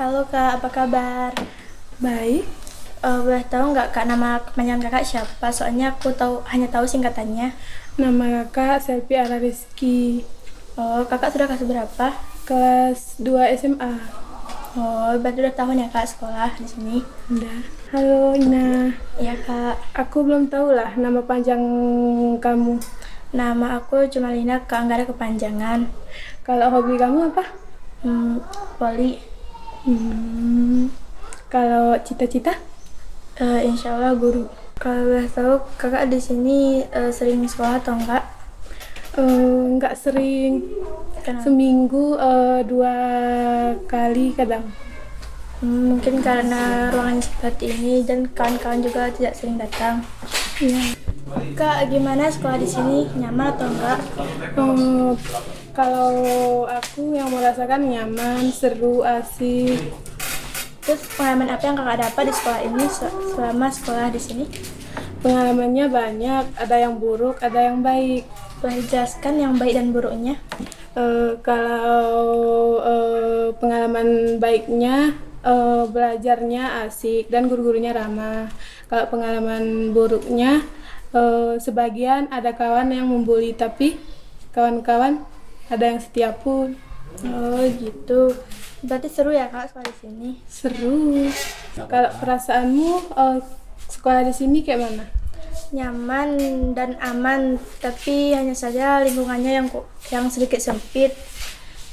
Halo Kak, apa kabar? Baik, Boleh tahu nggak Kak nama kepanjangan Kakak siapa? Soalnya aku hanya tahu singkatannya. nama kakak Selvi Ara Rizky, Oh, Kakak sudah kelas berapa? kelas 2 SMA. Oh, berarti udah tahun ya Kak sekolah di sini. Udah. Halo Ina, Iya Kak, aku belum tahu lah nama panjang kamu. nama aku cuma Lina Kak, nggak ada kepanjangan. Kalau hobi kamu apa? Poli, Hmm, kalau cita-cita? Insya Allah guru. Kalau boleh tahu Kakak di sini sering sekolah atau enggak? Nggak sering, Kenapa? seminggu 2 kali kadang. Mungkin karena ruangan seperti ini dan kawan-kawan juga tidak sering datang. Iya. Kak, gimana sekolah di sini? Nyaman atau enggak? Eh, kalau aku yang merasakan nyaman, seru, asik. Terus pengalaman apa yang kakak dapat di sekolah ini selama sekolah di sini? Pengalamannya banyak, ada yang buruk, ada yang baik. Boleh dijelaskan yang baik dan buruknya? Kalau pengalaman baiknya, belajarnya asik dan guru-gurunya ramah. Kalau pengalaman buruknya, sebagian ada kawan yang membuli, tapi kawan-kawan ada yang setia pun. Oh gitu. Berarti seru ya kak sekolah di sini? Seru. Kalau perasaanmu, sekolah di sini kayak mana? Nyaman dan aman, tapi hanya saja lingkungannya yang sedikit sempit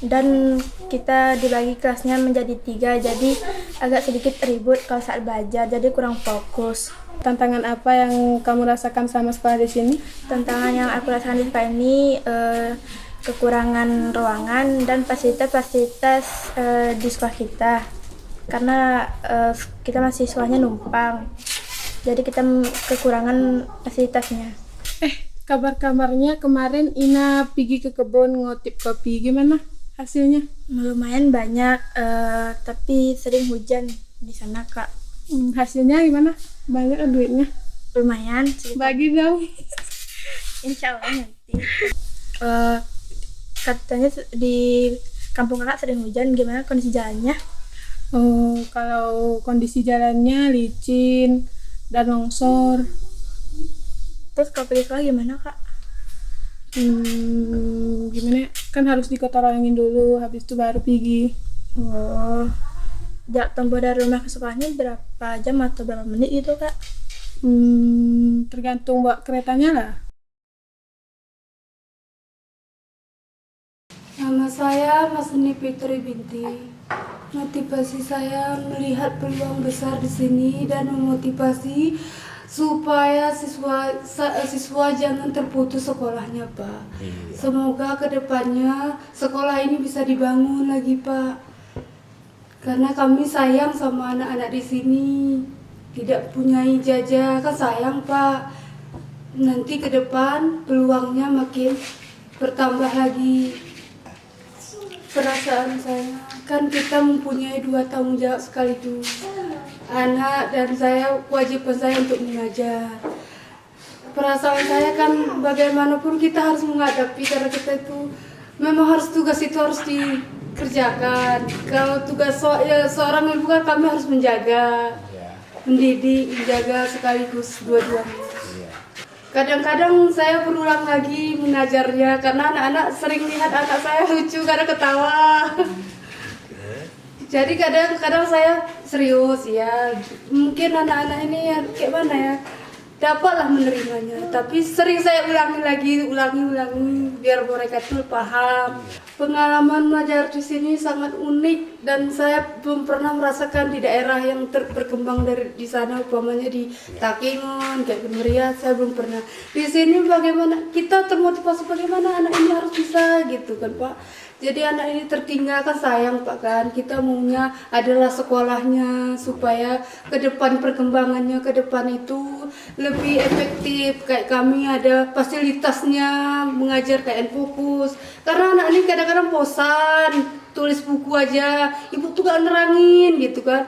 dan kita dibagi kelasnya menjadi 3, jadi agak sedikit ribut kalau saat belajar, jadi kurang fokus. Tantangan apa yang kamu rasakan sama sekolah di sini? Tantangan yang aku rasakan di sekolah ini kekurangan ruangan dan fasilitas-fasilitas di sekolah kita, karena kita masih sekolahnya numpang, jadi kita kekurangan fasilitasnya. Kabar-kabarnya kemarin Ina pergi ke kebun ngotip kopi, gimana hasilnya? Lumayan banyak, tapi sering hujan di sana kak. Hasilnya gimana? Banyak kan duitnya? Lumayan sih. Bagi dong. Insya Allah nanti. Katanya di kampung kakak sering hujan, gimana kondisi jalannya? Kalau kondisi jalannya licin dan longsor. Terus kalau pergi sekolah gimana kak? Gimana ya? Kan harus dikotorongin dulu, habis itu baru pergi. Oh, jarak tempuh dari rumah ke sekolahnya berapa jam atau berapa menit gitu kak? Tergantung bawa keretanya lah. Nama saya Masni Fitri Binti. Motivasi saya melihat peluang besar di sini dan memotivasi supaya siswa jangan terputus sekolahnya, Pak. Semoga kedepannya sekolah ini bisa dibangun lagi, Pak. Karena kami sayang sama anak-anak di sini. Tidak punya ijazah, kan sayang, Pak. Nanti ke depan peluangnya makin bertambah lagi. Perasaan saya kan kita mempunyai 2 tanggung jawab sekaligus, anak dan saya, kewajiban saya untuk mengajar. Perasaan saya kan bagaimanapun kita harus menghadapi, karena kita itu memang harus, tugas itu harus dikerjakan. Kalau tugas seorang ibu kan kami harus menjaga, mendidik, menjaga sekaligus dua-duanya. Kadang-kadang saya berulang lagi mengajarnya karena anak-anak sering lihat anak saya lucu karena ketawa. Jadi kadang-kadang saya serius ya. Mungkin anak-anak ini ya kayak mana ya, dapatlah menerimanya. Tapi sering saya ulangi biar mereka tuh paham. Pengalaman belajar di sini sangat unik dan saya belum pernah merasakan di daerah yang berkembang dari di sana, umpamanya di Takingon, kayak Meriah, saya belum pernah. Di sini bagaimana kita termotivasi, bagaimana anak ini harus bisa gitu kan Pak. Jadi anak ini tertinggal kan sayang Pak kan. Kita maunya adalah sekolahnya supaya ke depan perkembangannya ke depan itu lebih efektif. Kayak kami ada fasilitasnya mengajar kayak fokus. Karena anak ini kadang-kadang bosan tulis buku aja, ibu tuh gak nerangin gitu kan.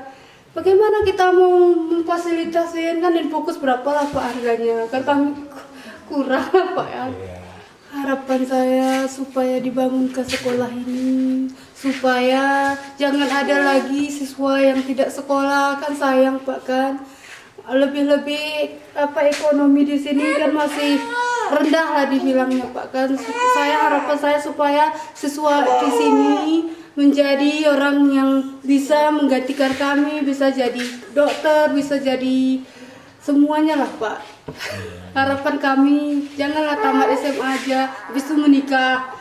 Bagaimana kita mau memfasilitasin, kan fokus berapa lah Pak harganya, kan kami kurang Pak ya. Harapan saya supaya dibangun ke sekolah ini supaya jangan ada lagi siswa yang tidak sekolah, kan sayang Pak kan. Lebih-lebih ekonomi di sini kan masih rendah lah dibilangnya Pak kan. Harapan saya supaya siswa di sini menjadi orang yang bisa menggantikan kami, bisa jadi dokter, bisa jadi semuanya lah Pak. Harapan kami janganlah tamat SMA aja habis itu menikah.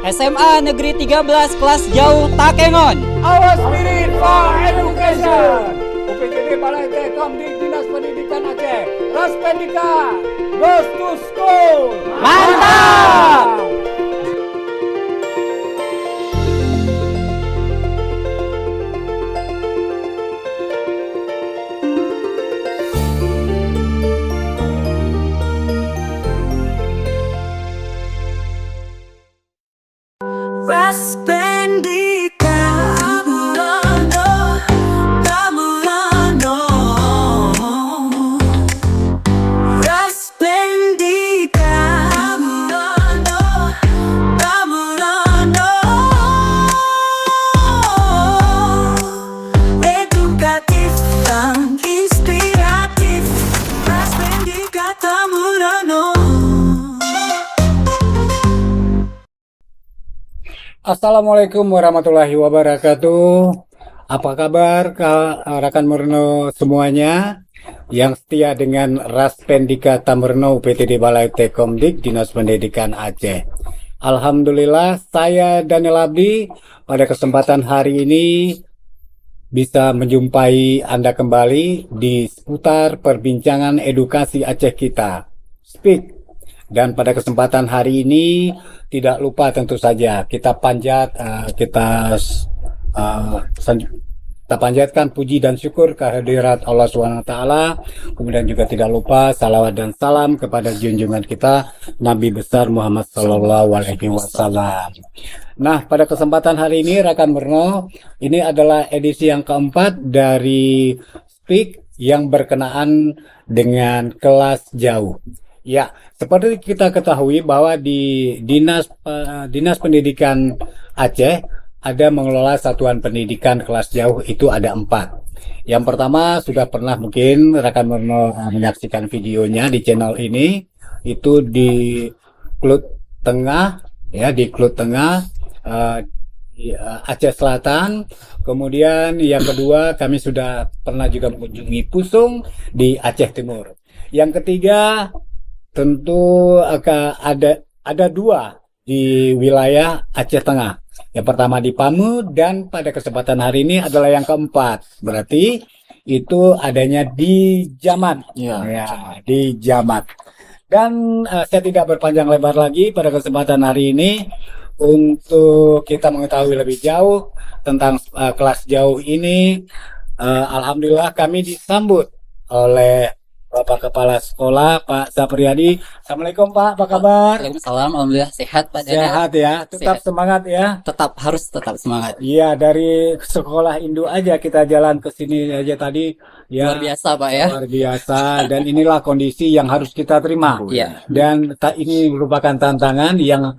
SMA Negeri 13 kelas jauh Takengon. Our Spirit for Education. UPTD Balai Tekom di Dinas Pendidikan Aceh. Raspendika goes to school. Mantap! Raspendika Tamurano, Tamurano. Raspendika Tamurano, Tamurano. Edukatif dan inspiratif. Raspendika Tamurano. Assalamualaikum warahmatullahi wabarakatuh. Apa kabar rekan Murno semuanya yang setia dengan Raspendika Tamurano UPTD Balai Tekomdik Dinas Pendidikan Aceh. Alhamdulillah saya Daniel Abdi pada kesempatan hari ini bisa menjumpai Anda kembali di seputar perbincangan edukasi Aceh kita, Speak. Dan pada kesempatan hari ini tidak lupa tentu saja kita panjatkan puji dan syukur kehadirat Allah SWT. Kemudian juga tidak lupa salawat dan salam kepada junjungan kita Nabi besar Muhammad SAW. Nah, pada kesempatan hari ini rekan Murno, ini adalah edisi yang keempat dari Speak yang berkenaan dengan kelas jauh. Ya, seperti kita ketahui bahwa di Dinas Pendidikan Aceh ada mengelola satuan pendidikan kelas jauh, itu ada 4. Yang pertama sudah pernah mungkin rekan Murno menyaksikan videonya di channel ini, itu di Klut Tengah, ya di Klut Tengah di Aceh Selatan. Kemudian yang kedua kami sudah pernah juga mengunjungi Pusung di Aceh Timur. Yang ketiga tentu ada 2 di wilayah Aceh Tengah. Yang pertama di Pamu, dan pada kesempatan hari ini adalah yang keempat. Berarti itu adanya di Jamat. Ya, di Jamat. Dan saya tidak berpanjang lebar lagi pada kesempatan hari ini untuk kita mengetahui lebih jauh tentang kelas jauh ini. Alhamdulillah kami disambut oleh Bapak Kepala Sekolah, Pak Sapriyadi. Assalamualaikum Pak, apa kabar? Waalaikumsalam, alhamdulillah sehat Pak Daniel. Sehat ya, tetap Sehat. semangat ya. Harus tetap semangat. Iya, dari sekolah Indo aja kita jalan ke sini aja tadi. Ya, Luar biasa Pak ya. luar biasa. Dan inilah kondisi yang harus kita terima. Iya. Dan ini merupakan tantangan yang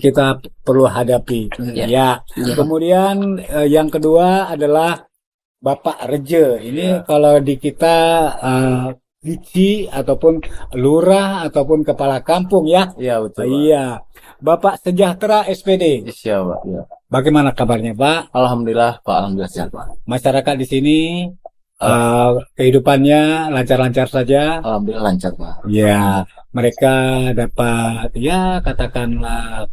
kita perlu hadapi. Iya. Ya. Iya. Kemudian yang kedua adalah Bapak Reje. Ini kalau di kita Vici ataupun lurah ataupun kepala kampung ya. Iya betul. Pak. Iya. Bapak Sejahtera SPD. Iya Pak. Ya. Bagaimana kabarnya Pak? Alhamdulillah Pak, alhamdulillah sehat Pak. Masyarakat di sini kehidupannya lancar-lancar saja. Alhamdulillah lancar Pak. Ya, mereka dapat ya katakanlah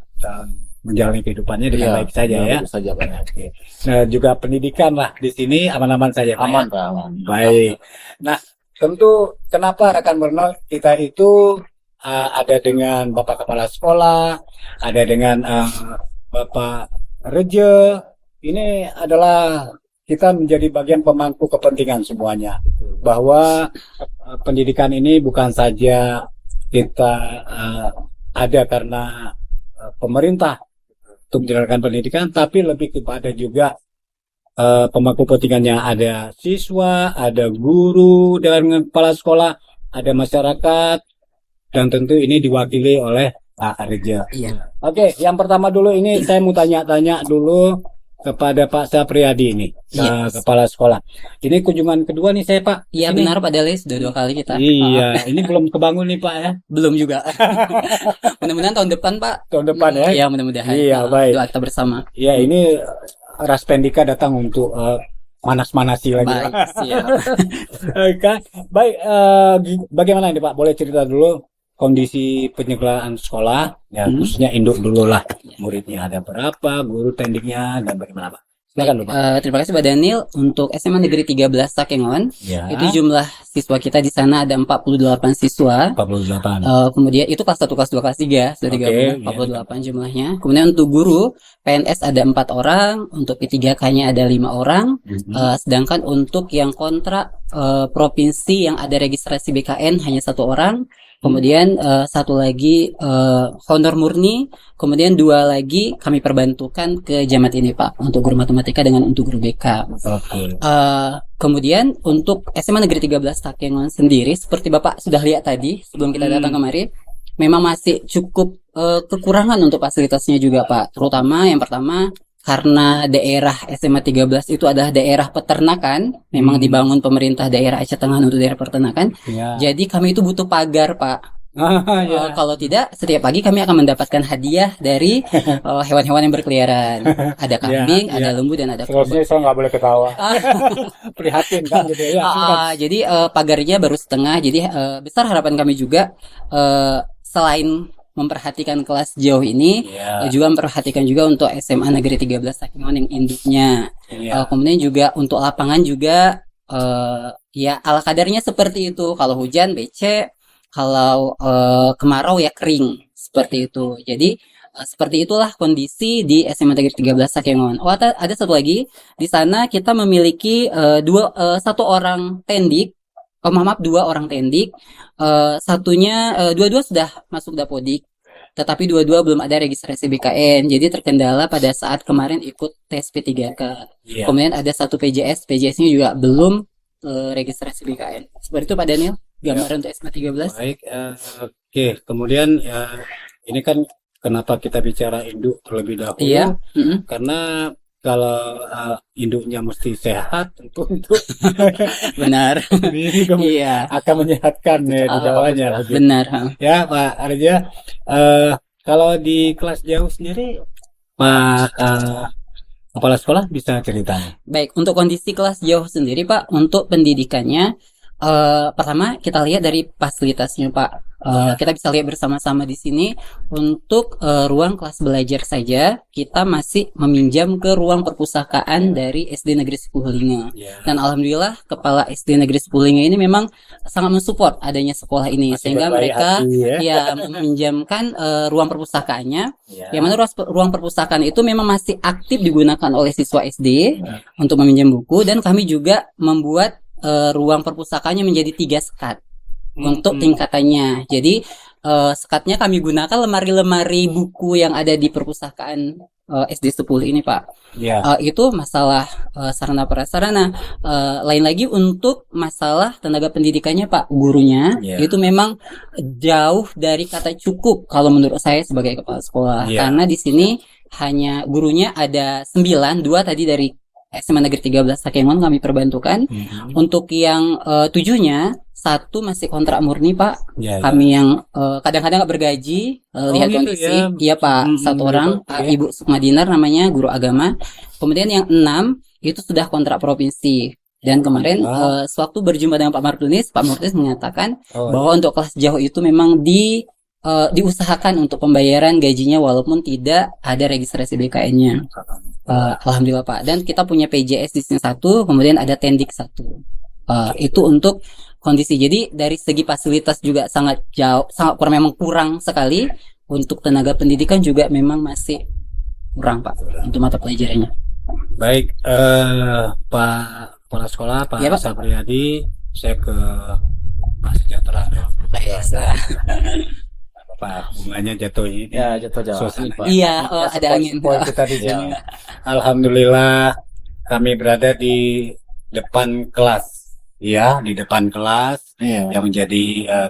menjalani kehidupannya dengan baik saja ya. Baik saja Pak. Oke. Nah, juga pendidikan lah di sini aman-aman saja Pak. Aman Ya? Pak, aman. Baik. Nah, tentu kenapa rekan Murno kita itu ada dengan Bapak Kepala Sekolah, ada dengan Bapak Reje. Ini adalah kita menjadi bagian pemangku kepentingan semuanya. Bahwa pendidikan ini bukan saja kita ada karena pemerintah untuk menjalankan pendidikan, tapi lebih kepada juga pemangku kepentingannya, ada siswa, ada guru dengan kepala sekolah, ada masyarakat, dan tentu ini diwakili oleh Pak Arja. Iya. Oke, yang pertama dulu ini saya mau tanya-tanya dulu kepada Pak Sapriyadi ini, Iya. kepala sekolah. Ini kunjungan kedua nih saya, Pak. Iya Ini. benar Pak Delis, sudah 2 kali kita. Iya, ini belum kebangun nih Pak ya. Belum juga. Mudah-mudahan tahun depan Pak. Tahun depan ya. Iya mudah-mudahan. Iya, baik. Doa kita bersama. Ya, ini Raspendika datang untuk manas-manasi lagi. Baik, siap. Oke, baik. Bagaimana ini Pak? Boleh cerita dulu kondisi penyelenggaraan sekolah, ya khususnya induk dulu lah. Muridnya ada berapa, guru tendiknya dan bagaimana Pak? Silakan dulu Pak. Terima kasih Pak Daniel. Untuk SMA Negeri 13 Takengon, Ya. itu jumlah siswa kita di sana ada 48 siswa. 48. Kemudian itu kelas 1, kelas 2, kelas 3 sudah Oke, 30, 48 jumlahnya. Kemudian untuk guru PNS ada 4 orang, untuk P3K-nya ada 5 orang. Sedangkan untuk yang kontrak provinsi yang ada registrasi BKN hanya 1 orang. Kemudian 1 lagi honor murni. Kemudian 2 lagi kami perbantukan ke Jamat ini Pak, untuk guru matematika dengan untuk guru BK. Oke. Kemudian untuk SMA Negeri 13 Takengon sendiri, seperti Bapak sudah lihat tadi sebelum kita datang kemari, memang masih cukup kekurangan untuk fasilitasnya juga Pak. Terutama yang pertama, karena daerah SMA 13 itu adalah daerah peternakan, memang dibangun pemerintah daerah Aceh Tengah untuk daerah peternakan. Ya. Jadi kami itu butuh pagar Pak. Ya. Kalau tidak, setiap pagi kami akan mendapatkan hadiah dari hewan-hewan yang berkeliaran. Ada kambing, Ya, ada ya. lembu, dan ada Seharusnya saya nggak boleh ketawa. Prihatin kan gitu ya. Jadi pagarnya baru setengah. Jadi besar harapan kami juga selain memperhatikan kelas jauh ini, Ya. juga memperhatikan juga untuk SMA Negeri 13 Takengon yang induknya. Ya. Kemudian juga untuk lapangan juga ya ala kadarnya seperti itu. Kalau hujan becek, kalau kemarau ya kering seperti itu. Jadi seperti itulah kondisi di SMA Negeri 13 Takengon. Ada satu lagi di sana kita memiliki 1 orang tendik. Maaf, 2 orang tendik. Dua-dua sudah masuk Dapodik, tetapi dua-dua belum ada registrasi BKN. Jadi terkendala pada saat kemarin ikut tes P3K. Ya. Kemudian ada 1 PJS-nya juga belum registrasi BKN. Seperti itu Pak Daniel, gambaran untuk SMA 13. Baik, oke. Kemudian ini kan kenapa kita bicara induk terlebih dahulu? Iya. Karena kalau induknya mesti sehat, tentu untuk Benar. ini Iya. akan menyehatkan ya di bawahnya. begitu. Benar. Ya Pak Arja, kalau di kelas jauh sendiri, Pak kepala sekolah bisa ceritanya. Baik, untuk kondisi kelas jauh sendiri Pak, untuk pendidikannya pertama kita lihat dari fasilitasnya Pak. Kita bisa lihat bersama-sama di sini untuk ruang kelas belajar saja kita masih meminjam ke ruang perpustakaan dari SD Negeri Sepuhlinga. Ya. Dan alhamdulillah kepala SD Negeri Sepuhlinga ini memang sangat mensupport adanya sekolah ini, Masih sehingga berbaik mereka hati, ya. meminjamkan ruang perpustakaannya. Ya. Yang mana ruang perpustakaan itu memang masih aktif digunakan oleh siswa SD untuk meminjam buku, dan kami juga membuat ruang perpustakaannya menjadi 3 sekat untuk tingkatannya. Jadi sekatnya kami gunakan lemari-lemari buku yang ada di perpustakaan SD 10 ini Pak. Ya. Itu masalah sarana prasarana. Lain lagi untuk masalah tenaga pendidikannya Pak, gurunya Ya. itu memang jauh dari kata cukup kalau menurut saya sebagai kepala sekolah. Ya. Karena di sini hanya gurunya ada 9, 2 tadi dari SMA Negeri 13 Takengon kami perbantukan. Untuk yang 7-nya 1 masih kontrak murni Pak. Ya, ya. Kami yang kadang-kadang nggak bergaji, lihat gitu kondisi. ya. Iya Pak, 1 orang, oke. Ibu Sukmadinar namanya, guru agama. Kemudian yang 6 itu sudah kontrak provinsi. Dan kemarin sewaktu berjumpa dengan Pak Martunis menyatakan bahwa untuk kelas jauh itu memang diusahakan untuk pembayaran gajinya walaupun tidak ada registrasi BKN-nya. Alhamdulillah Pak. Dan kita punya PJS di sini 1, kemudian ada tendik 1. Itu untuk kondisi. Jadi dari segi fasilitas juga sangat jauh, memang kurang sekali. Untuk tenaga pendidikan juga memang masih kurang Pak untuk mata pelajarannya. Baik, Pak Kepala Sekolah, Pak Ya, Pak. Sapriyadi, saya ke Pak Sejahtera. Pak, bunganya jatuh ini. Ya, jatuh jauh. Suasana. Pak. Iya, ada angin. Poin kita di sini. Alhamdulillah, kami berada di depan kelas ya di depan kelas Iya. yang menjadi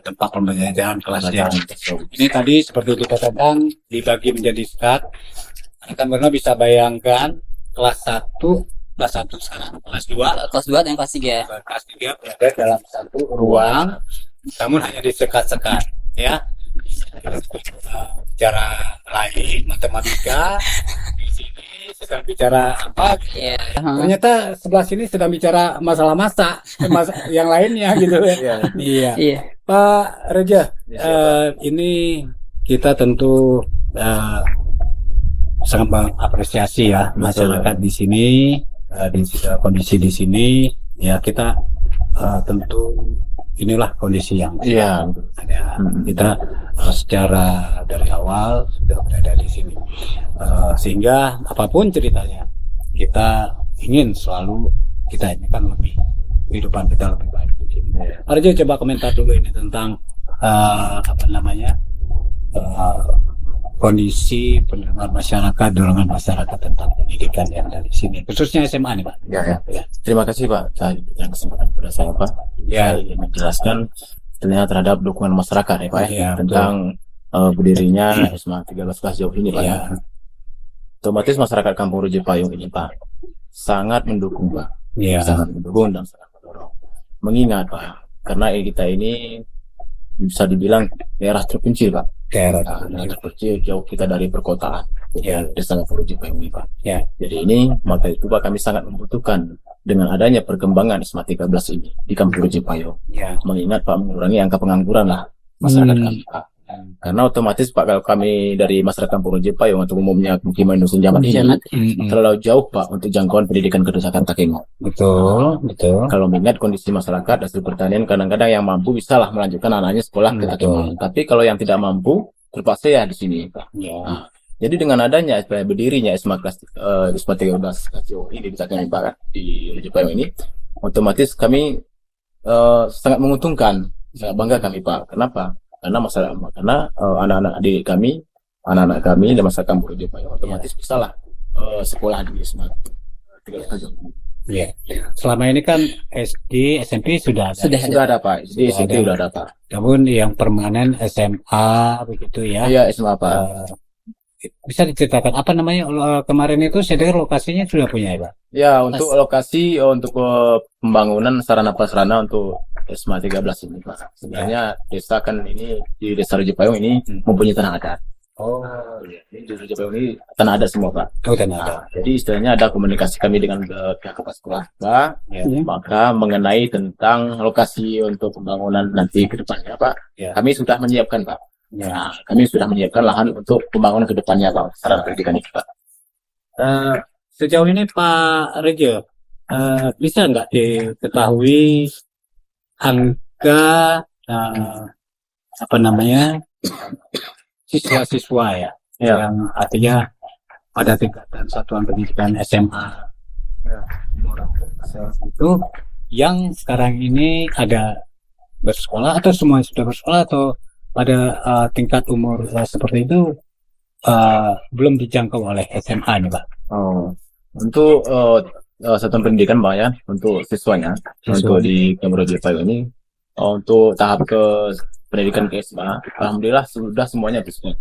tempat pembelajaran kelas yang Pelajaran. ini tadi seperti dikatakan dibagi menjadi sekat. Rekan Berno bisa bayangkan kelas 1 sekarang kelas 2 Kelas 2 dan kelas 3. kelas 3 berada dalam satu ruang namun hanya disekat-sekat ya. Bicara lain matematika di sini sedang bicara apa Iya. ternyata sebelah sini sedang bicara masalah masak yang lainnya gitu Iya. iya Iya. Pak Reja Iya, ini kita tentu sangat mengapresiasi ya masyarakat di sini di kondisi di sini ya kita tentu inilah kondisi yang Iya. ada. Kita secara dari awal sudah berada di sini. Sehingga apapun ceritanya, kita ingin selalu kita ini kan lebih kehidupan kita lebih baik di sini. Arjo coba komentar dulu ini tentang apa namanya kondisi penerimaan masyarakat, dorongan masyarakat tentang pendidikan yang dari sini, khususnya SMA nih Pak. Ya. Terima kasih Pak saya yang kesempatan kepada saya Pak. Ya. Saya ingin menjelaskan ternyata terhadap dukungan masyarakat ya Pak Iya, tentang berdirinya SMA 13 kelas jauh ini Pak. Ya. Otomatis masyarakat Kampung Raja Payung ini Pak sangat mendukung Pak. Ya. Sangat mendukung dan sangat mendorong. Mengingat Pak, karena kita ini bisa dibilang daerah terpencil Pak. Daerah. Daerah terpencil jauh kita dari perkotaan. Ya. Desa Kampung Raja Payung ini Pak. Ya. Jadi ini maka itu Pak kami sangat membutuhkan dengan adanya perkembangan SMA 13 ini di Kampung Raja Payung. Ya. Mengingat Pak mengurangi angka pengangguran lah masyarakat kami Pak. Karena otomatis Pak kalau kami dari masyarakat Kampung Raja Payung untuk umumnya pemukiman dusun Jamat ini terlalu jauh Pak untuk jangkauan pendidikan ke Desa Takengo. Betul. Kalau mengingat kondisi masyarakat hasil pertanian kadang-kadang yang mampu bisalah melanjutkan anaknya sekolah ke Takengo. Tapi kalau yang tidak mampu terpaksa ya di sini Pak. Ya. Jadi dengan adanya berdirinya SMA 13 ini di Takengo Pak di Raja Payung ini, otomatis kami sangat menguntungkan, sangat bangga kami Pak. Kenapa? Karena anak-anak didik kami, anak-anak kami dan masyarakat Kampung Raja Payung otomatis bisalah sekolah di SMA 13 Ya. Selama ini kan SD, SMP sudah ada. Sudah ada Pak. Jadi SMP sudah ada Pak. Namun yang permanen SMA begitu ya. Iya SMA Pak. Bisa diceritakan apa namanya kemarin itu saya dengar lokasinya sudah punya ya Pak? Ya untuk lokasi untuk pembangunan sarana prasarana untuk SMA 13 ini Pak. Sebenarnya desa kan ini di Desa Raja Payung ini mempunyai tanah adat. Oh, Ini di Raja Payung ini tanah adat semua Pak. oh dan ada. Jadi istilahnya ada komunikasi kami dengan pihak kepala sekolah Pak. Ya. Maka mengenai tentang lokasi untuk pembangunan nanti ke depannya Pak. Ya. Kami sudah menyiapkan Pak. Ya. Nah, kami sudah menyiapkan lahan untuk pembangunan ke depannya Pak. Sarana pendidikan ini Pak. Sejauh ini Pak Rejo bisa nggak diketahui angka apa namanya siswa-siswa ya, yang artinya pada tingkatan satuan pendidikan SMA itu yang sekarang ini ada bersekolah atau semua sudah bersekolah atau pada tingkat umur seperti itu belum dijangkau oleh SMA nih Pak. Oh, untuk satuan pendidikan Pak ya, untuk siswanya, untuk di Kampung Raja Payung ini, untuk tahap ke pendidikan ke SMA, alhamdulillah sudah semuanya bisa.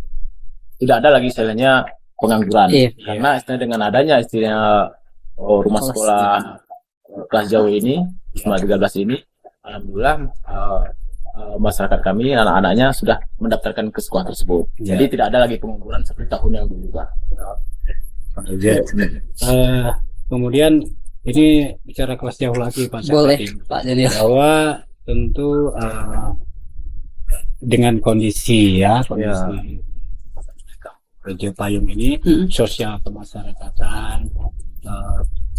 Tidak ada lagi istilahnya pengangguran, karena istilah dengan adanya istilahnya rumah sekolah kelas jauh ini, SMA 13 ini, alhamdulillah masyarakat kami, anak-anaknya sudah mendaftarkan ke sekolah tersebut. Jadi tidak ada lagi pengangguran seperti tahun yang dulu Pak. Kemudian ini bicara kelas jauh lagi Pak. Boleh Pak Daniel. Bahwa tentu dengan kondisi Raja Payung ini sosial kemasyarakatan,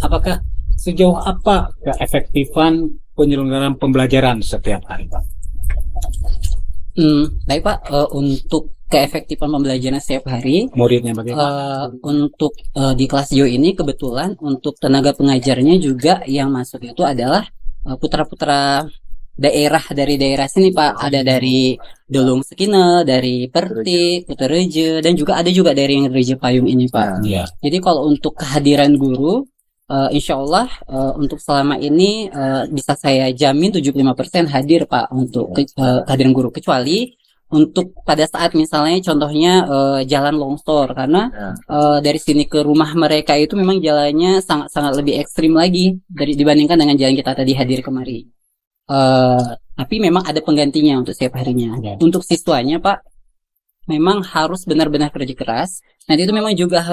apakah sejauh apa keefektifan penyelenggaraan pembelajaran setiap hari Pak? Baik Pak, untuk keefektifan pembelajaran setiap hari, Muridnya bagaimana? untuk di kelas jauh ini kebetulan untuk tenaga pengajarnya juga yang masuk itu adalah putra-putra daerah dari daerah sini Pak. Ada dari Dolong Sekine, dari Pertik, Kutorejo, dan juga ada juga dari yang Raja Payung ini Pak. Iya. Jadi kalau untuk kehadiran guru insya Allah untuk selama ini bisa saya jamin 75% hadir Pak untuk kehadiran guru, kecuali untuk pada saat misalnya contohnya jalan longsor, karena dari sini ke rumah mereka itu memang jalannya sangat-sangat lebih ekstrim lagi dibandingkan dengan jalan kita tadi hadir kemari. Tapi memang ada penggantinya untuk setiap harinya. Untuk siswanya Pak, memang harus benar-benar kerja keras. Nanti itu memang juga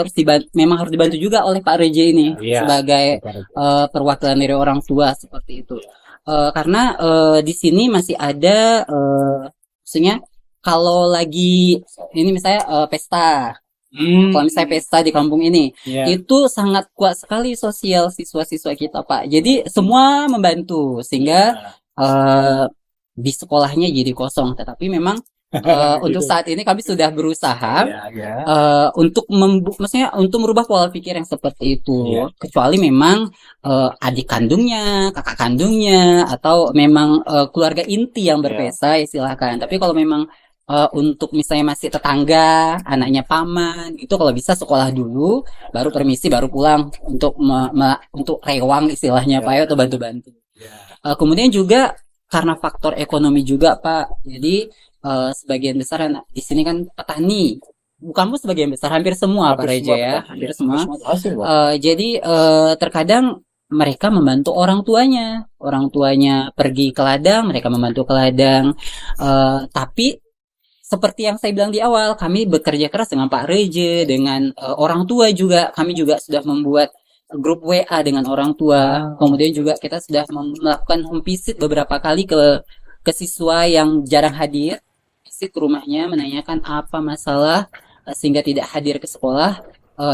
memang harus dibantu juga oleh Pak Reja ini sebagai perwakilan dari orang tua seperti itu. Karena di sini masih ada maksudnya kalau lagi ini misalnya pesta. Kalau misalnya pesta di kampung ini, itu sangat kuat sekali sosial siswa-siswa kita Pak. Jadi semua membantu sehingga di sekolahnya jadi kosong. Tetapi memang untuk saat ini kami sudah berusaha untuk maksudnya untuk merubah pola pikir yang seperti itu. Kecuali memang adik kandungnya, kakak kandungnya, atau memang keluarga inti yang berpesta, ya silakan. Tapi kalau memang untuk misalnya masih tetangga, anaknya paman, itu kalau bisa sekolah dulu, baru permisi, baru pulang untuk untuk rewang istilahnya Pak, atau bantu-bantu. Kemudian juga karena faktor ekonomi juga Pak, jadi sebagian besar di sini kan petani, bukan pun sebagian besar, hampir semua Pak Reja ya, hampir semua. Jadi terkadang mereka membantu orang tuanya pergi ke ladang, mereka membantu ke ladang. Tapi seperti yang saya bilang di awal, kami bekerja keras dengan Pak Reja, dengan orang tua juga. Kami juga sudah membuat grup WA dengan orang tua. Kemudian juga kita sudah melakukan home visit beberapa kali ke siswa yang jarang hadir. Visit ke rumahnya, menanyakan apa masalah sehingga tidak hadir ke sekolah.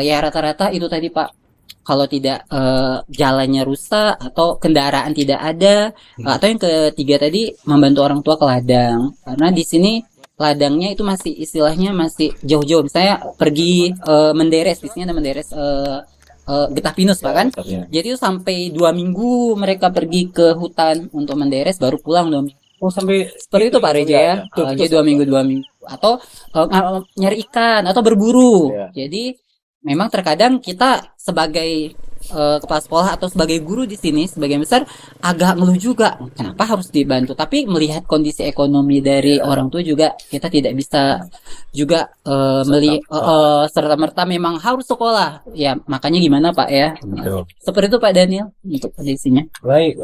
Ya rata-rata itu tadi Pak. Kalau tidak jalannya rusak atau kendaraan tidak ada, atau yang ketiga tadi membantu orang tua ke ladang. Karena di sini ladangnya itu masih istilahnya masih jauh-jauh. Misalnya pergi menderes, di sini ada menderes getah pinus Pak kan. Jadi itu sampai 2 minggu mereka pergi ke hutan untuk menderes, baru pulang 2 minggu. Oh, sampai Seperti itu Pak Reja ya. Jadi 2 minggu atau nyari ikan atau berburu. Jadi memang terkadang kita sebagai kepala sekolah atau sebagai guru di sini sebagian besar agak ngeluh juga kenapa harus dibantu, tapi melihat kondisi ekonomi dari orang tua juga kita tidak bisa juga serta-merta memang harus sekolah ya, makanya gimana Pak ya. Seperti itu Pak Daniel untuk kondisinya. Baik,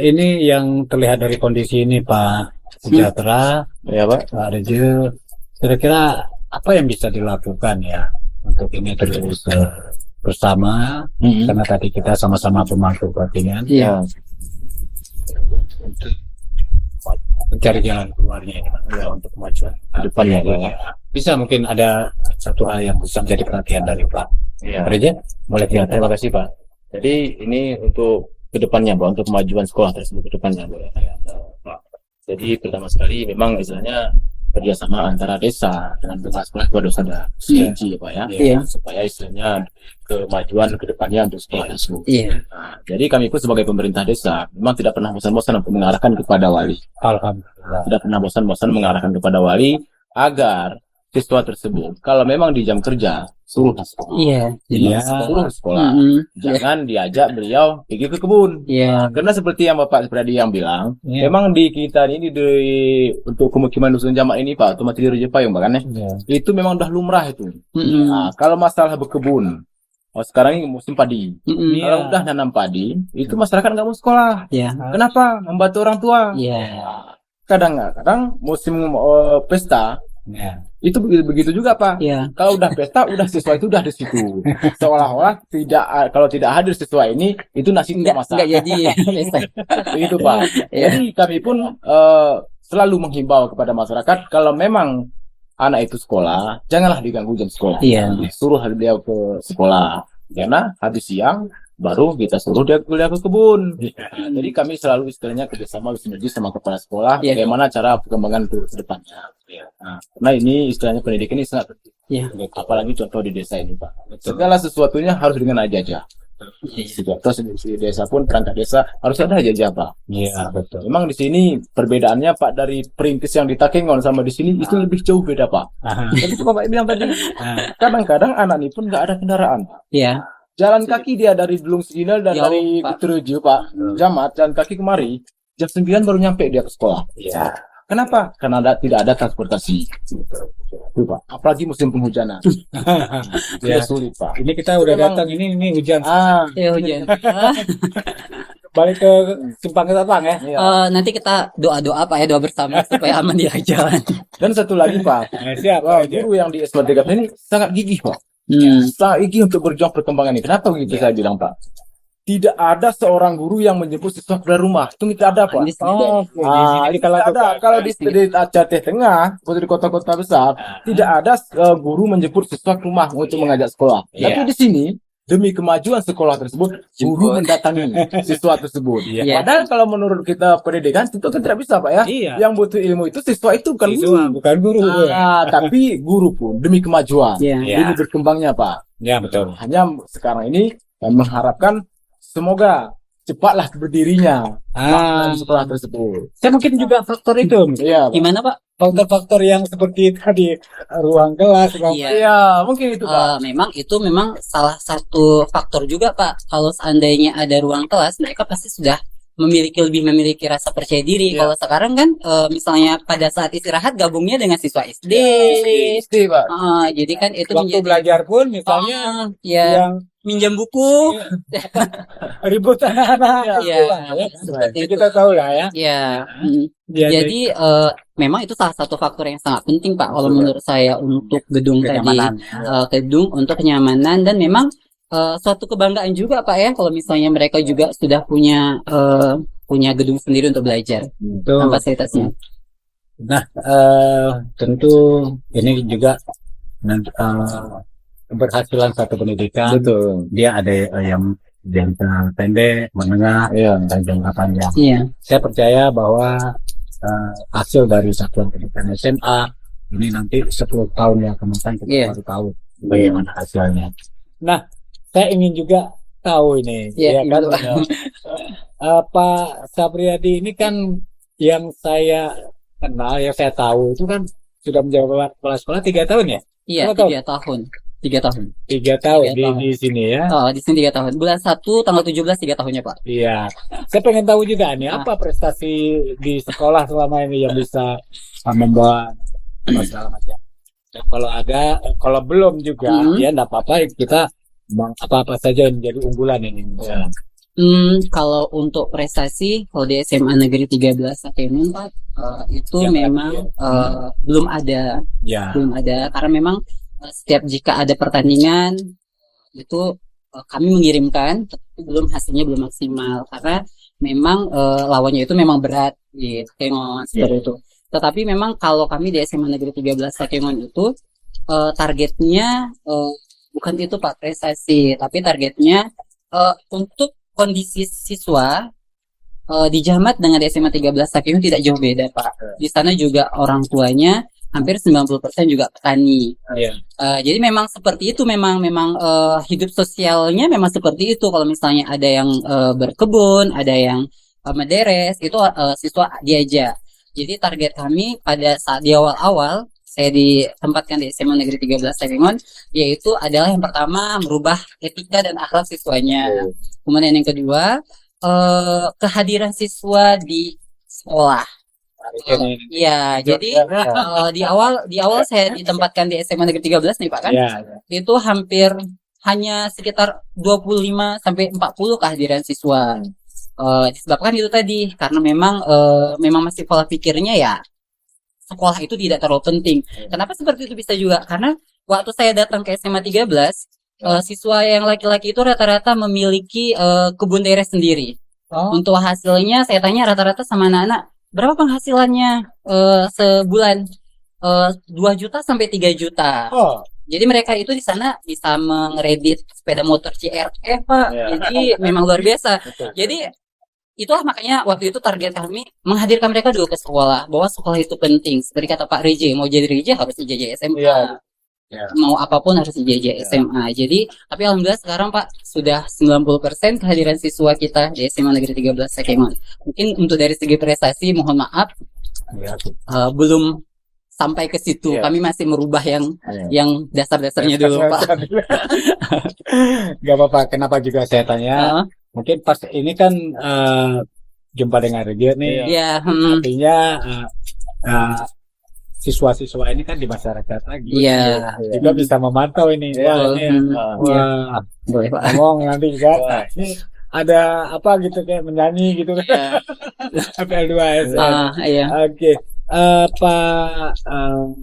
ini yang terlihat dari kondisi ini Pak Sejahtera, ya Pak Reja, kira-kira apa yang bisa dilakukan ya untuk ini terus bersama, karena tadi kita sama-sama pemangku kepentingan, untuk mencari jalan keluarnya ini, untuk kemajuan depannya. Bisa mungkin ada satu hal yang bisa menjadi perhatian dari Pak Reja, boleh terima kasih Pak. Jadi ini untuk kedepannya Pak, untuk kemajuan sekolah tersebut kedepannya Pak. Jadi pertama sekali memang istilahnya kerjasama antara desa dengan pihak sekolah itu harus ada sinergi ya Pak ya, supaya istilahnya kemajuan kedepannya untuk sekolah tersebut. Nah, jadi kami pun sebagai pemerintah desa memang tidak pernah bosan-bosan untuk mengarahkan kepada wali. Alhamdulillah. Tidak pernah bosan-bosan mengarahkan kepada wali agar siswa tersebut kalau memang di jam kerja suruh di sekolah. Suruh sekolah. Jangan diajak beliau pergi ke kebun. Karena seperti yang Bapak Pradi yang bilang, memang di kita ini untuk pemukiman dusun jamak ini Pak, otomatis di Raja Payung bahkan itu memang udah lumrah itu. Nah, kalau masalah berkebun, sekarang ini musim padi. Kalau udah nanam padi, itu masyarakat nggak mau sekolah. Kenapa? Membantu orang tua. Kadang-kadang musim pesta, itu begitu juga Pak. Kalau udah pesta, udah siswa itu udah di situ. Seolah-olah kalau tidak hadir siswa ini, itu nasi tidak masak. Enggak jadi. Begitu Pak. Jadi kami pun selalu menghimbau kepada masyarakat kalau memang anak itu sekolah, janganlah diganggu jam sekolah. Suruh dia ke sekolah. Karena habis siang baru kita suruh dia kuliah ke kebun. Jadi kami selalu istilahnya kerjasama sinergi sama kepala sekolah, bagaimana cara perkembangan ke depannya. Nah ini istilahnya pendidikan ini sangat penting. Apalagi contoh di desa ini Pak. Segala sesuatunya harus dengan aja. Terus di desa pun perangkat desa harus ada aja Pak. Betul. Memang di sini perbedaannya Pak dari perintis yang di Takengon sama di sini itu lebih jauh beda Pak. Jadi Bapak bilang tadi, kadang-kadang anak ini pun nggak ada kendaraan Pak. Jalan kaki dia dari Dulung Serinal dan Jauh, dari Pak. Teruju, Pak. Jamat jalan kaki kemari. Jam 9 baru nyampe dia ke sekolah. Iya. Kenapa? Karena tidak ada transportasi. Itu, Pak. Apalagi musim penghujanan. Ya. Sudah sulit, Pak. Ini kita udah Memang- datang ini hujan. Ya hujan. Balik ke Simpang Ketapang ya. Iya. Nanti kita doa-doa Pak ya, doa bersama supaya aman di jalan. Dan satu lagi, Pak. Siap. Wah, aja. guru yang di SMA 3 ini sangat gigih, Pak. Hmm. Sangat gigih untuk berjuang perkembangan ini. Kenapa begitu saya bilang, Pak? Tidak ada seorang guru yang menjemput siswa keluar rumah. Itu tidak ada, Pak. Oh, Ini kalau kalau di Aceh Tengah, atau di kota-kota besar, tidak ada guru menjemput siswa ke rumah untuk mengajak sekolah. Iya. Tapi di sini, demi kemajuan sekolah tersebut, guru mendatangi siswa tersebut. Iya. Padahal kalau menurut kita pendidikan, itu kan tidak bisa, Pak ya. Iya. Yang butuh ilmu itu siswa itu bukan Itu guru. bukan guru. Tapi guru pun demi kemajuan, Iya. demi berkembangnya, Pak. Ya betul. Hanya sekarang ini kami mengharapkan semoga cepatlah berdirinya sekolah tersebut. Saya mungkin juga faktor itu. Iya, Pak. Gimana Pak? Faktor-faktor yang seperti tadi ruang kelas, ruang Iya. Iya, mungkin itu, Pak. Memang salah satu faktor juga Pak. Kalau seandainya ada ruang kelas, mereka pasti sudah memiliki rasa percaya diri. Iya. Kalau sekarang kan misalnya pada saat istirahat gabungnya dengan siswa SD. Pasti, Pak. Jadi kan itu waktu belajar pun misalnya ya yang minjam buku. ribut anak-anak. Iya. Seperti itu. Kita tahu lah ya. Ya. Ya, Jadi memang itu salah satu faktor yang sangat penting Pak kalau menurut saya untuk gedung tadi. kenyamanan. Gedung untuk kenyamanan dan memang suatu kebanggaan juga Pak ya kalau misalnya mereka juga sudah punya gedung sendiri untuk belajar Betul. dan fasilitasnya. Nah, tentu ini juga keberhasilan satu pendidikan. Betul. Dia ada yang jangka pendek, menengah, Iya. dan jangka panjang. Iya. Saya percaya bahwa hasil dari satuan pendidikan SMA ini nanti 10 tahun yang akan datang kita Iya. baru tahu bagaimana hasilnya. Nah, saya ingin juga tahu ini, Iya, ya kan? itu. Pak Sapriyadi ini kan yang saya kenal, yang saya tahu itu kan sudah menjabat kepala sekolah 3 tahun ya? Iya, Berapa tahun? 3 tahun. 3 tahun. 3 tahun 3 tahun. di sini ya. Oh, di sini 3 tahun. Bulan 1 tanggal 17 3 tahunnya, Pak. Iya. Saya pengen tahu juga nih, apa prestasi di sekolah selama ini yang bisa membawa segala macam. Dan kalau ada, kalau belum juga, ya enggak apa-apa, kita apa-apa saja yang menjadi unggulan ini. Ya. Kalau untuk prestasi, kalau di SMA Negeri 13 Sakemun, Pak, itu Yang memang belum ada. Ya. Belum ada karena memang setiap jika ada pertandingan itu kami mengirimkan tapi hasilnya belum maksimal karena memang lawannya itu memang berat gitu seperti itu. Tetapi memang kalau kami di SMA Negeri 13 Sakengon itu targetnya bukan itu Pak prestasi, tapi targetnya untuk kondisi siswa di Jamat dengan di SMA 13 Sakengon tidak jauh beda Pak. Di sana juga orang tuanya hampir 90% juga petani. Iya. Jadi memang seperti itu, memang hidup sosialnya memang seperti itu. Kalau misalnya ada yang berkebun, ada yang menderes, itu siswa diajak. Jadi target kami pada saat di awal-awal saya ditempatkan di SMA Negeri 13 Sakengon, yaitu adalah yang pertama merubah etika dan akhlak siswanya. Kemudian yang kedua kehadiran siswa di sekolah. Iya, jadi di awal saya ditempatkan di SMA Negeri 13 nih Pak kan. Ya. Itu hampir hanya sekitar 25 sampai 40 kehadiran siswa. Disebabkan itu tadi karena memang masih pola pikirnya ya sekolah itu tidak terlalu penting. Kenapa seperti itu bisa juga? Karena waktu saya datang ke SMA 13, siswa yang laki-laki itu rata-rata memiliki kebun teres sendiri. Untuk hasilnya saya tanya rata-rata sama anak-anak, berapa penghasilannya sebulan? 2 juta sampai 3 juta. Jadi mereka itu di sana bisa mengeredit sepeda motor CRF, Pak. Jadi memang luar biasa. Jadi itulah makanya waktu itu target kami menghadirkan mereka dulu ke sekolah, bahwa sekolah itu penting. Seperti kata Pak Reje, mau jadi Reje harus ijazah SMA. Mau apapun harus ijazah SMA. Jadi, tapi alhamdulillah sekarang Pak sudah 90% kehadiran siswa kita di SMA Negeri 13 Sakengon. Mungkin untuk dari segi prestasi mohon maaf belum sampai ke situ. Iya. Kami masih merubah yang Iya. dasar-dasarnya dulu, Pak. Gak apa-apa. Kenapa juga saya tanya? Heeh. Mungkin pas ini kan jumpa dengan Regio nih. Iya, Artinya siswa-siswa ini kan di masyarakat lagi. Iya. Juga bisa memantau ini. Iya. Wah, ini, wah, Boleh, Pak. ngomong nanti juga. Ini ada apa gitu kayak menyanyi gitu kan. Iya. FL2S. Iya. Oke. Pak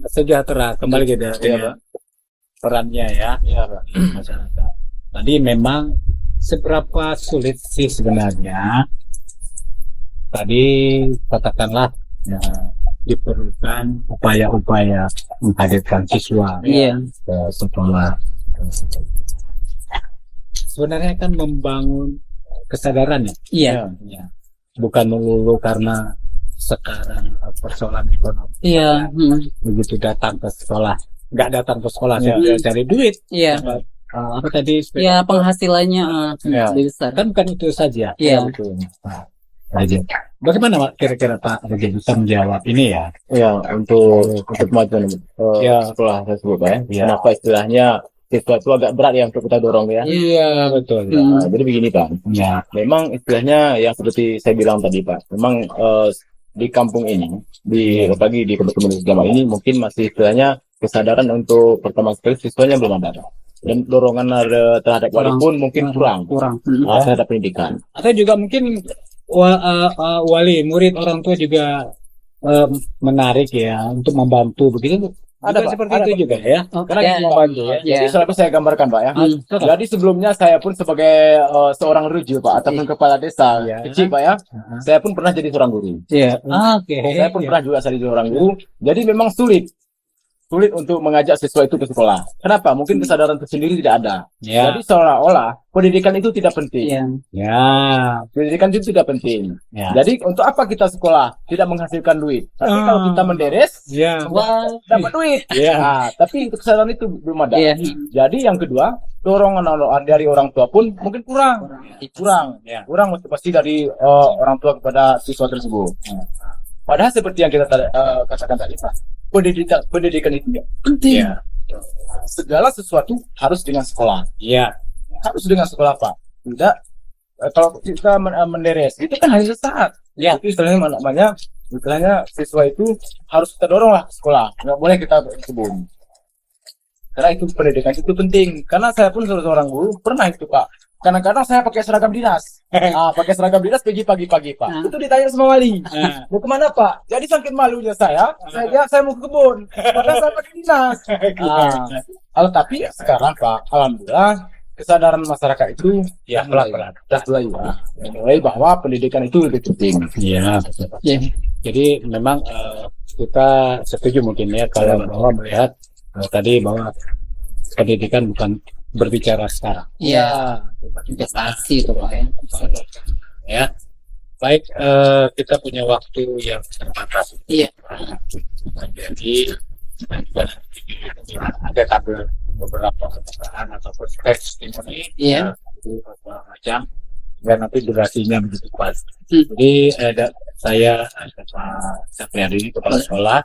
Sejahtera kembali ke Iya, Pak. perannya ya. Iya, Pak. Masyarakat. Tadi memang seberapa sulit sih sebenarnya tadi katakanlah ya, diperlukan upaya-upaya menghadirkan siswa Iya. ke sekolah. Sebenarnya kan membangun kesadaran ya, Iya. ya. Bukan melulu karena sekarang persoalan ekonomi. Iya. Begitu datang ke sekolah, nggak datang ke sekolah Iya. saya cari duit. Iya. Apa tadi? Ya, penghasilannya Iya. lebih besar. Kan bukan itu saja. Iya. Betul. Nah, aja. Bagaimana Pak, kira-kira Pak Regi bisa menjawab ini ya? Ya, untuk kemajuan Ya. sekolah tersebut, Pak, ya. Ya. Kenapa istilahnya siswa itu agak berat ya untuk kita dorong ya. Iya, betul. Ya. Nah, jadi begini, Pak. Ya. Memang istilahnya yang seperti saya bilang tadi, Pak. Memang di kampung ini, apalagi di komunitas agama ini mungkin masih istilahnya kesadaran untuk pertama sekali siswanya belum ada. Dan dorongan terhadap wali pun mungkin kurang terhadap pendidikan. Atau juga mungkin wali, murid, orang tua juga menarik ya untuk membantu begitu. Ada, Juga Pak. seperti Ada, itu Pak. juga ya. Karena Ya. kita membantu ya. Ya. Jadi selalu saya gambarkan, Pak ya. Jadi sebelumnya saya pun sebagai seorang ruju, Pak, ataupun kepala desa Iya. kecil, Pak ya. Saya pun pernah jadi seorang guru. Iya. Oke. Saya pun pernah juga jadi seorang guru. Jadi memang sulit untuk mengajak siswa itu ke sekolah. Kenapa? Mungkin kesadaran tersendiri tidak ada. Ya. Jadi seolah-olah pendidikan itu tidak penting. Iya. Ya. Pendidikan itu tidak penting. Ya. Jadi untuk apa kita sekolah? Tidak menghasilkan duit. Tapi kalau kita menderes, Ya. Wah. dapat duit. Ya. Nah, tapi kesadaran itu belum ada. Iya. Jadi yang kedua, dorongan dari orang tua pun mungkin kurang. Ya. Kurang motivasi dari orang tua kepada siswa tersebut. Padahal seperti yang kita katakan tadi, Pak, pendidikan itu penting. Ya. Segala sesuatu harus dengan sekolah. Ya. Harus dengan sekolah, Pak. Tidak kalau kita menderes itu kan hanya sesaat. Ya. Itu istilahnya siswa itu harus kita dorong lah ke sekolah. Nggak boleh kita kebun. Karena itu pendidikan itu penting. Karena saya pun seorang guru pernah itu, Pak. Kadang-kadang saya pakai seragam dinas. Pakai seragam dinas pergi pagi-pagi, Pak. Itu ditanya sama wali. Mau kemana, Pak? Jadi saking malunya saya mau ke kebun. Padahal saya pakai dinas. Tapi sekarang, Pak, alhamdulillah kesadaran masyarakat itu ya pelan-pelan. Sudah mulai bahwa pendidikan itu lebih penting. Ya. Iya. Jadi memang kita setuju mungkin ya kalau bahwa melihat tadi bahwa pendidikan bukan berbicara sekarang. Iya. Investasi itu, Pak ya. Ya. Baik, kita punya waktu yang terbatas. Iya. Jadi ada tabel beberapa pertanyaan ataupun testimoni. Iya. Macam dan nanti durasinya begitu pas. Hmm. Jadi saya Pak Sapriadi, kepala sekolah,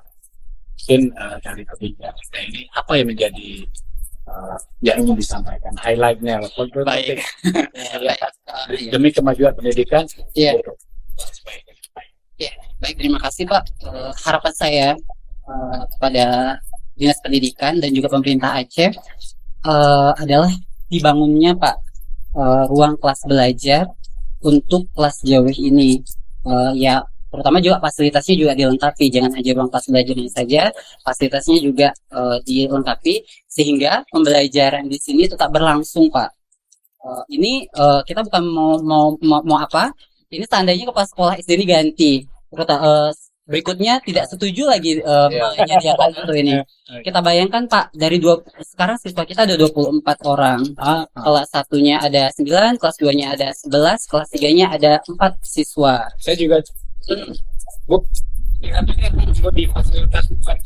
mungkin dari ketiga kita ini apa yang menjadi yang ingin disampaikan highlightnya Baik. demi kemajuan pendidikan. Iya. Ya, baik, terima kasih Pak. Harapan saya kepada Dinas Pendidikan dan juga pemerintah Aceh adalah dibangunnya Pak ruang kelas belajar untuk kelas jauh ini. Ya, terutama juga fasilitasnya juga dilengkapi, jangan hanya ruang kelas belajarnya saja, fasilitasnya juga dilengkapi sehingga pembelajaran di sini tetap berlangsung Pak. Ini kita bukan mau apa? Ini tandanya kepala sekolah SD ini ganti. Berikutnya tidak setuju lagi menyediakan itu ini. Kita bayangkan Pak, dari sekarang siswa kita ada 24 orang. Kelas 1-nya ada 9, kelas 2-nya ada 11, kelas 3-nya ada 4 siswa. Saya juga di fasilitas bukan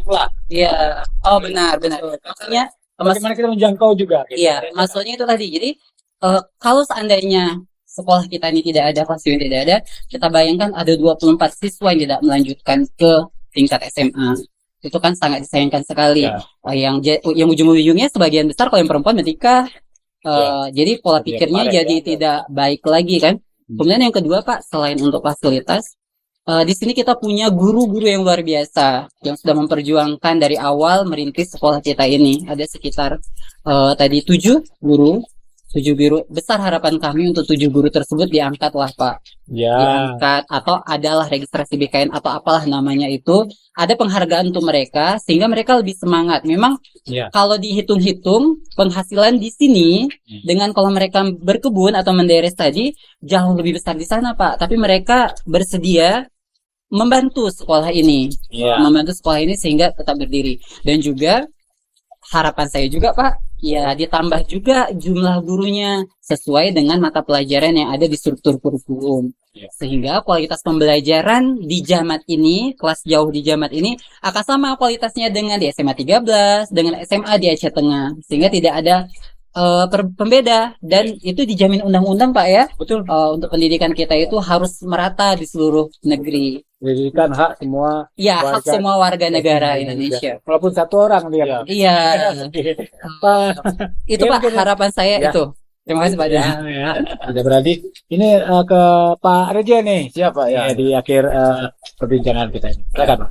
pula. Iya. Oh, benar. Maksudnya Bagaimana kita menjangkau juga? Gitu. iya, maksudnya itu tadi. Jadi kalau seandainya sekolah kita ini tidak ada, kelas ini tidak ada, kita bayangkan ada 24 siswa yang tidak melanjutkan ke tingkat SMA. itu kan sangat disayangkan sekali. Ya. Yang ujung-ujungnya sebagian besar kalau yang perempuan menikah, jadi pola pikirnya kemarin jadi tidak baik lagi kan. Kemudian yang kedua Pak, selain untuk fasilitas, di sini kita punya guru-guru yang luar biasa yang sudah memperjuangkan dari awal merintis sekolah kita ini. Ada sekitar tadi 7 guru. 7 guru, besar harapan kami untuk 7 guru tersebut diangkat lah Pak. Ya. Diangkat atau adalah registrasi BKN atau apalah namanya itu, ada penghargaan untuk mereka sehingga mereka lebih semangat. Memang Ya. kalau dihitung-hitung penghasilan di sini dengan kalau mereka berkebun atau menderes tadi jauh lebih besar di sana Pak, tapi mereka bersedia membantu sekolah ini, Ya. membantu sekolah ini sehingga tetap berdiri. Dan juga harapan saya juga Pak, ya ditambah juga jumlah gurunya sesuai dengan mata pelajaran yang ada di struktur kurikulum. Ya. Sehingga kualitas pembelajaran di Jamat ini, kelas jauh di Jamat ini akan sama kualitasnya dengan di SMA 13, dengan SMA di Aceh Tengah. Sehingga tidak ada pembeda dan itu dijamin undang-undang Pak ya. Betul. Untuk pendidikan kita itu harus merata di seluruh negeri. Pendidikan hak semua Ya, hak warga semua warga negara Indonesia. walaupun satu orang dia. Iya. Apa? Itu Pak harapan saya Ya. itu. Terima kasih Pak. Ya, ya. Sudah berarti ini ke Pak Reja nih. Siapa ya? Di akhir perbincangan kita ini. Silakan. Pak.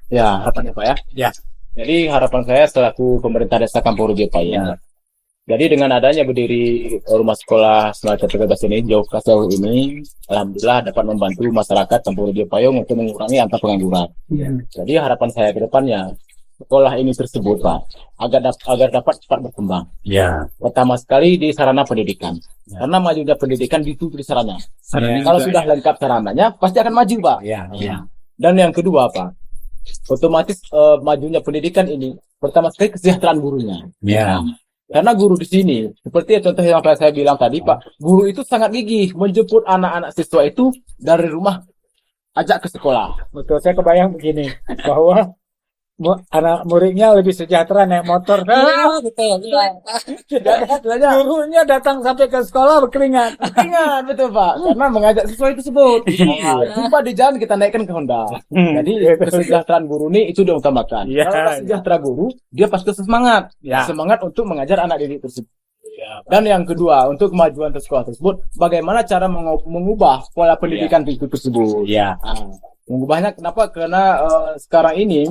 Ya, harapannya Pak ya. Ya. Jadi harapan saya selaku pemerintah desa Kampung Rugi Payung. Jadi dengan adanya berdiri rumah sekolah semacam 13 ini, jauh ini, alhamdulillah dapat membantu masyarakat Kampung Rugi Payung untuk mengurangi angka pengangguran. Jadi harapan saya ke depannya, sekolah ini tersebut Pak, agar dapat cepat berkembang. Ya. Pertama sekali di sarana pendidikan. Karena majunya pendidikan ditutup di sarana. Kalau sudah lengkap sarananya, pasti akan maju Pak. Ya. Ya. Dan yang kedua Pak, otomatis majunya pendidikan ini, pertama sekali kesejahteraan gurunya. Ya. Karena guru di sini, seperti contoh yang saya bilang tadi Pak, guru itu sangat gigih menjemput anak-anak siswa itu dari rumah, ajak ke sekolah. Betul, saya kebayang begini bahwa anak muridnya lebih sejahtera naik motor. Betul. Gurunya datang sampai ke sekolah berkeringat. Ingat betul Pak, karena mengajak siswa itu tersebut. Jumpa di jalan kita naikkan ke Honda. Jadi kesejahteraan guru ini itu diutamakan. Ya. Kalau sejahtera guru, dia pasti semangat, Ya. semangat untuk mengajar anak didik tersebut. Dan yang kedua, untuk kemajuan sekolah tersebut, bagaimana cara mengubah pola pendidikan itu tersebut. Ya. Mengubahnya kenapa? Karena sekarang ini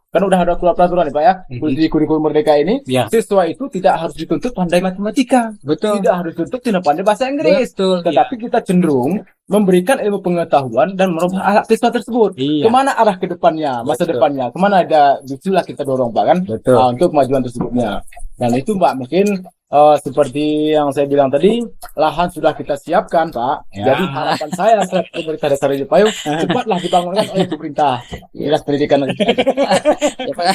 kan udah ada keluar peraturan nih Pak ya, di kurikulum Merdeka ini, Ya. siswa itu tidak harus dituntut pandai matematika, Betul. tidak harus dituntut tidak pandai bahasa Inggris, Betul. tetapi kita cenderung memberikan ilmu pengetahuan dan merubah alat siswa tersebut. Iya. Kemana arah ke depannya, masa Betul. depannya, kemana ada, itulah kita dorong Pak kan, Betul. untuk kemajuan tersebutnya. Dan itu Pak mungkin seperti yang saya bilang tadi, lahan sudah kita siapkan Pak. Ya. Jadi harapan saya selaku pemerintah Desa Rugi Payung cepatlah dibangunkan oleh pemerintah dinas pendidikan.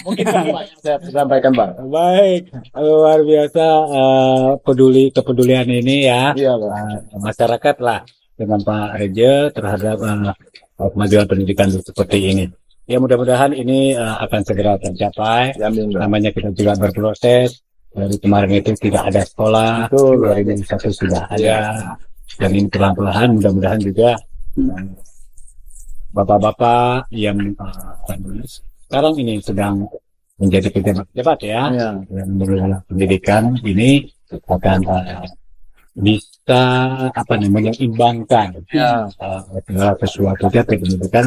Mungkin itu Pak yang saya sampaikan Pak. Baik, luar biasa kepedulian ini ya. Iya Pak. Masyarakat lah dengan Pak Reja terhadap kemajuan pendidikan seperti ini. Ya mudah-mudahan ini akan segera tercapai. Amin Pak. Namanya kita juga berproses. Dari kemarin itu tidak ada sekolah, Betul. 2001 sudah ada. Dan ini pelan-pelan mudah-mudahan juga bapak-bapak yang sekarang ini sedang menjadi pejabat ya, Ya. yang mengelola pendidikan ini akan bisa imbangkan Ya. segala sesuatunya pendidikan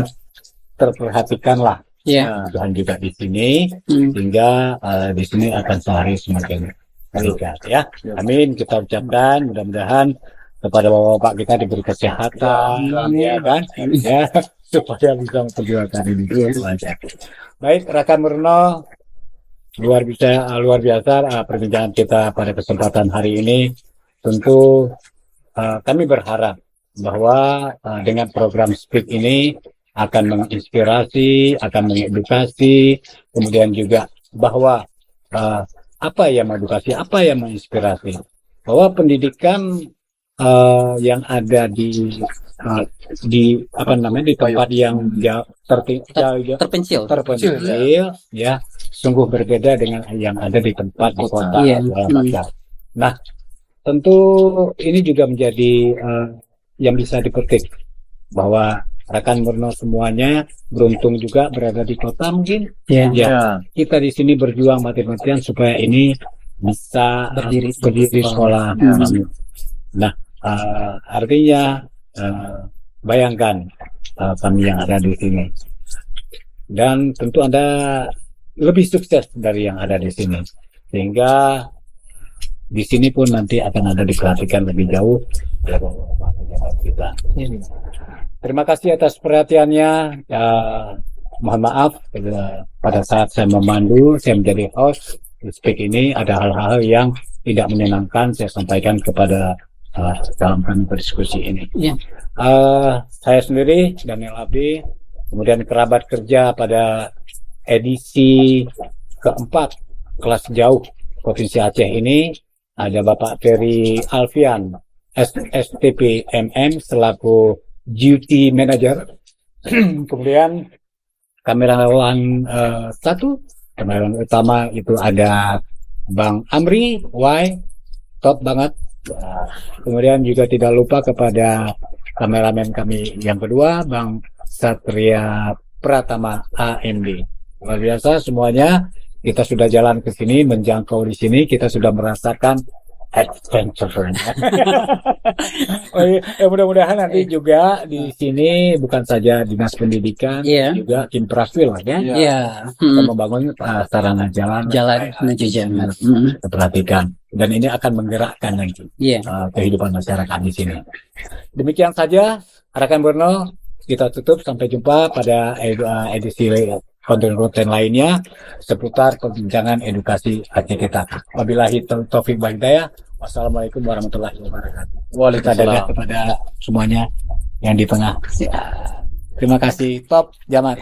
terperhatikanlah. Ya. Tuhan juga di sini sehingga di sini akan sehari semakin meningkat ya. Amin, kita ucapkan mudah-mudahan kepada bapak-bapak kita diberi kesehatan ya kan ya supaya bisa memperjuangkan ini. Baik rekan Murno, luar biasa perbincangan kita pada kesempatan hari ini. Tentu kami berharap bahwa dengan program Speak ini akan menginspirasi, akan mengedukasi, kemudian juga bahwa apa yang mengedukasi, apa yang menginspirasi, bahwa pendidikan yang ada di tempat yang Terpencil. ya sungguh berbeda dengan yang ada di tempat di kota. Iya. Nah, tentu ini juga menjadi yang bisa dipetik bahwa rekan Murno semuanya beruntung juga berada di kota mungkin. Ya. Ya, Ya. kita di sini berjuang mati-matian supaya ini bisa Berdiri sekolah. Nah, artinya bayangkan kami yang ada di sini, dan tentu Anda lebih sukses dari yang ada di sini, sehingga di sini pun nanti akan ada diperhatikan lebih jauh dari pejabat kita. Terima kasih atas perhatiannya. Mohon maaf pada saat saya memandu, saya menjadi host speak ini ada hal-hal yang tidak menyenangkan saya sampaikan kepada dalam kami berdiskusi ini. Ya. Saya sendiri Daniel Abdi, kemudian kerabat kerja pada edisi keempat kelas jauh Provinsi Aceh ini ada Bapak Ferry Alfian, STP MM selaku duty manager. Kemudian kamerawan kamerawan utama itu ada Bang Amri Y, top banget. Kemudian juga tidak lupa kepada kameramen kami yang kedua Bang Satria Pratama AMD. Luar biasa semuanya. Kita sudah jalan ke sini, menjangkau di sini, kita sudah merasakan adventure-nya. Mudah-mudahan nanti juga di sini bukan saja dinas pendidikan, Iya. juga tim Praswil ya. Iya. Kita membangun sarana jalan Menuju jalan. kita perhatikan, dan ini akan menggerakkan nanti Iya. kehidupan masyarakat di sini. Demikian saja rekan Borno, kita tutup, sampai jumpa pada edisi konten-konten lainnya seputar perbincangan edukasi Aceh kita. Wabillahi taufik wal hidayah. Wassalamualaikum warahmatullahi wabarakatuh. Waalaikumsalam kepada semuanya yang di tengah. Terima kasih. Top Jamat.